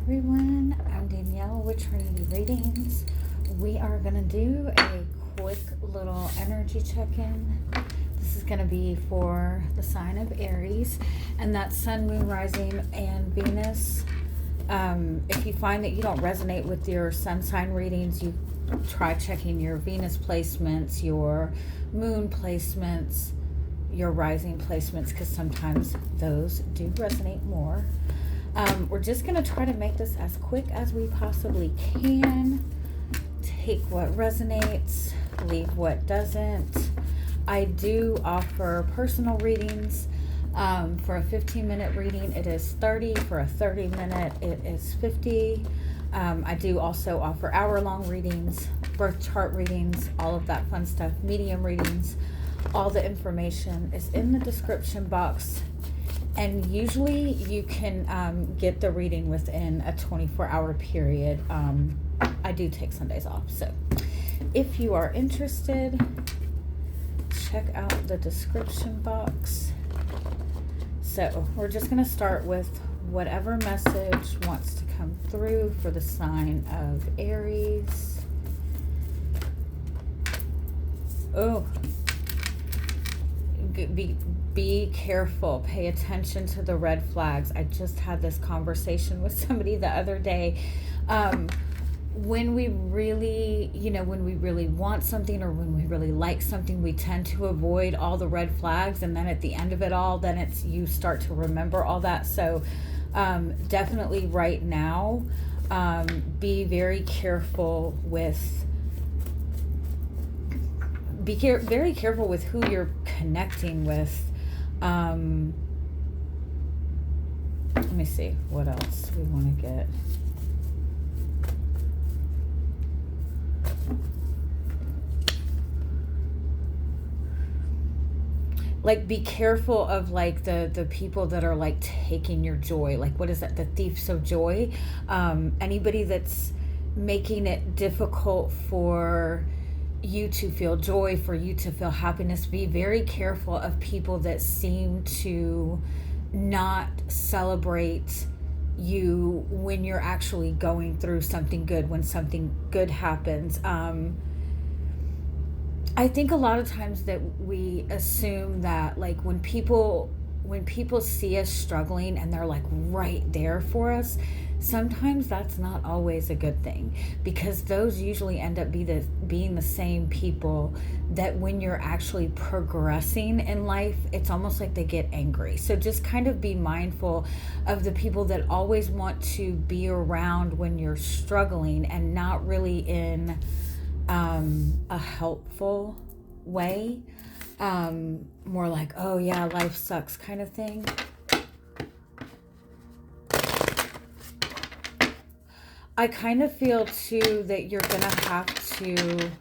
everyone, I'm Danielle with Trinity Readings. We are going to do a quick little energy check-in. This is going to be for the sign of Aries, and that's Sun, Moon, Rising, and Venus. If you find that you don't resonate with your Sun sign readings, you try checking your Venus placements, your Moon placements, your Rising placements, because sometimes those do resonate more. We're just going to try to make this as quick as we possibly can. Take what resonates, leave what doesn't. I do offer personal readings. For a 15-minute reading, it is $30. For a 30-minute, it is $50. I do also offer hour-long readings, birth chart readings, all of that fun stuff, medium readings. All the information is in the description box. And usually you can get the reading within a 24-hour period. I do take Sundays off. So if you are interested, check out the description box. So we're just going to start with whatever message wants to come through for the sign of Aries. Oh, be careful. Pay attention to the red flags. I just had this conversation with somebody the other day. When we really, when we really want something or when we really like something, we tend to avoid all the red flags. And then at the end of it all, then you start to remember all that. So definitely right now, be very careful with very careful with who you're connecting with. Let me see what else we want to get. Like, be careful of like the people that are like taking your joy. Like, what is that? The thieves of joy. Anybody that's making it difficult for you to feel joy, for you to feel happiness. Be very careful of people that seem to not celebrate you when you're actually going through something good, when something good happens. I think a lot of times that we assume that like when people see us struggling and they're like right there for us, sometimes that's not always a good thing, because those usually end up being the same people that when you're actually progressing in life, it's almost like they get angry. So just kind of be mindful of the people that always want to be around when you're struggling and not really in a helpful way, more like, oh yeah, life sucks kind of thing. I kind of feel too that you're gonna have to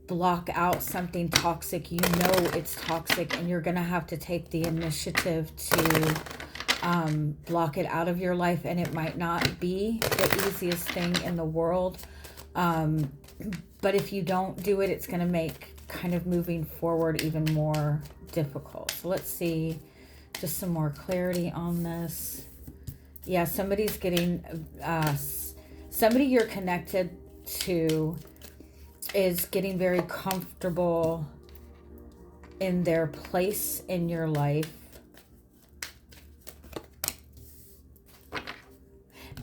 block out something toxic. You know it's toxic, and you're gonna have to take the initiative to block it out of your life. And it might not be the easiest thing in the world, but if you don't do it, it's gonna make kind of moving forward even more difficult. So let's see just some more clarity on this. Yeah, somebody's getting somebody you're connected to is getting very comfortable in their place in your life.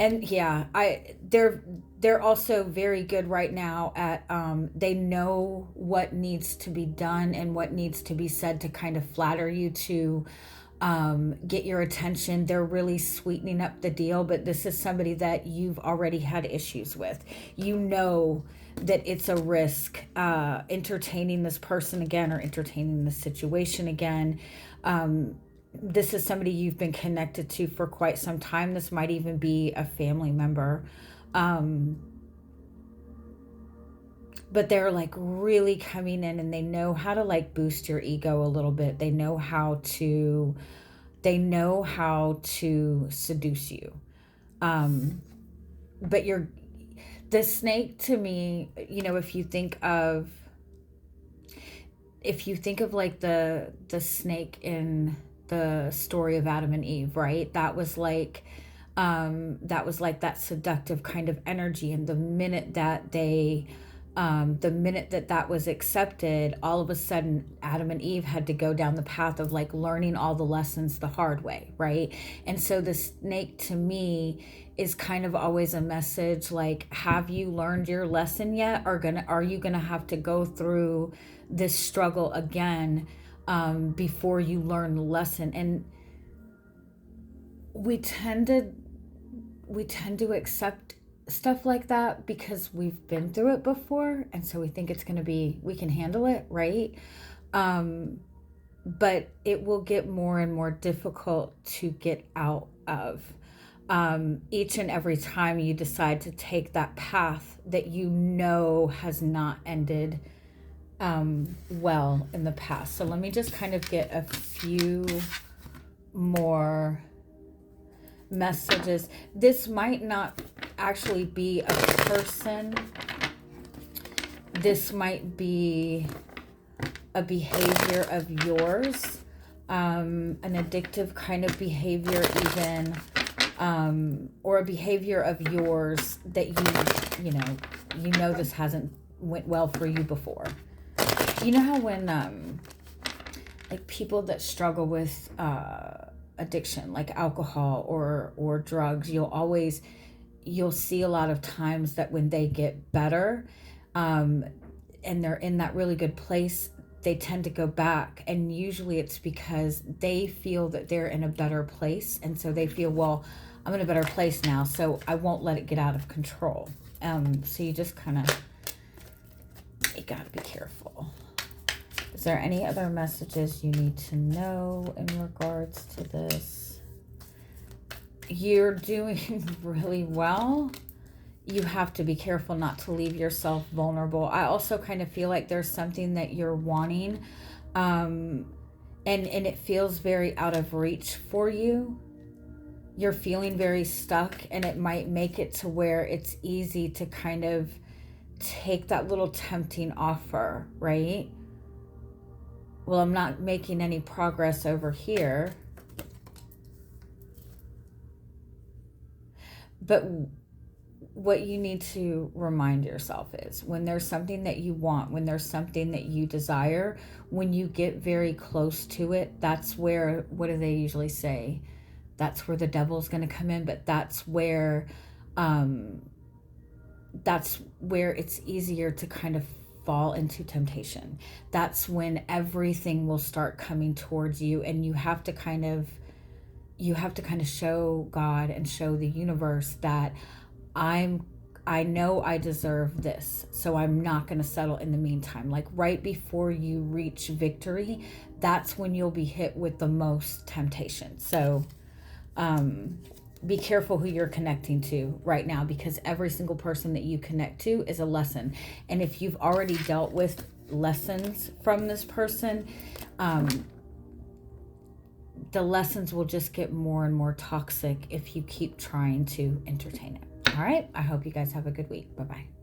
And yeah, they're also very good right now at they know what needs to be done and what needs to be said to kind of flatter you, to get your attention. They're really sweetening up the deal, but this is somebody that you've already had issues with. You know that it's a risk entertaining this person again or entertaining this situation again. This is somebody you've been connected to for quite some time. This might even be a family member. But they're like really coming in, and they know how to like boost your ego a little bit. They know how to seduce you. But the snake to me, if you think of like the snake in the story of Adam and Eve, right? That was like that was like that seductive kind of energy. And the minute that that was accepted, all of a sudden Adam and Eve had to go down the path of like learning all the lessons the hard way, right? And so the snake to me is kind of always a message like, have you learned your lesson yet? Are you gonna have to go through this struggle again before you learn the lesson? And we tend to accept stuff like that because we've been through it before, and so we think it's going to be, we can handle it, right? But it will get more and more difficult to get out of each and every time you decide to take that path that you know has not ended well in the past. So let me just kind of get a few more messages. This might not actually be a person. This might be a behavior of yours, an addictive kind of behavior even, or a behavior of yours that you know this hasn't went well for you before. You know how when like people that struggle with addiction, like alcohol or drugs, you'll see a lot of times that when they get better and they're in that really good place, they tend to go back, and usually it's because they feel that they're in a better place, and so they feel, well, I'm in a better place now, so I won't let it get out of control. So you just kind of, you gotta be careful. Is there any other messages you need to know in regards to this? You're doing really well. You have to be careful not to leave yourself vulnerable. I also kind of feel like there's something that you're wanting, and it feels very out of reach for you. You're feeling very stuck, and it might make it to where it's easy to kind of take that little tempting offer, right? Well, I'm not making any progress over here. But what you need to remind yourself is when there's something that you want, when there's something that you desire, when you get very close to it, that's where, what do they usually say? That's where the devil's going to come in, but that's where it's easier to kind of fall into temptation. That's when everything will start coming towards you, and you have to kind of show God and show the universe that I know I deserve this, so I'm not going to settle in the meantime. Like right before you reach victory, that's when you'll be hit with the most temptation. So be careful who you're connecting to right now, because every single person that you connect to is a lesson. And if you've already dealt with lessons from this person, the lessons will just get more and more toxic if you keep trying to entertain it. All right. I hope you guys have a good week. Bye-bye.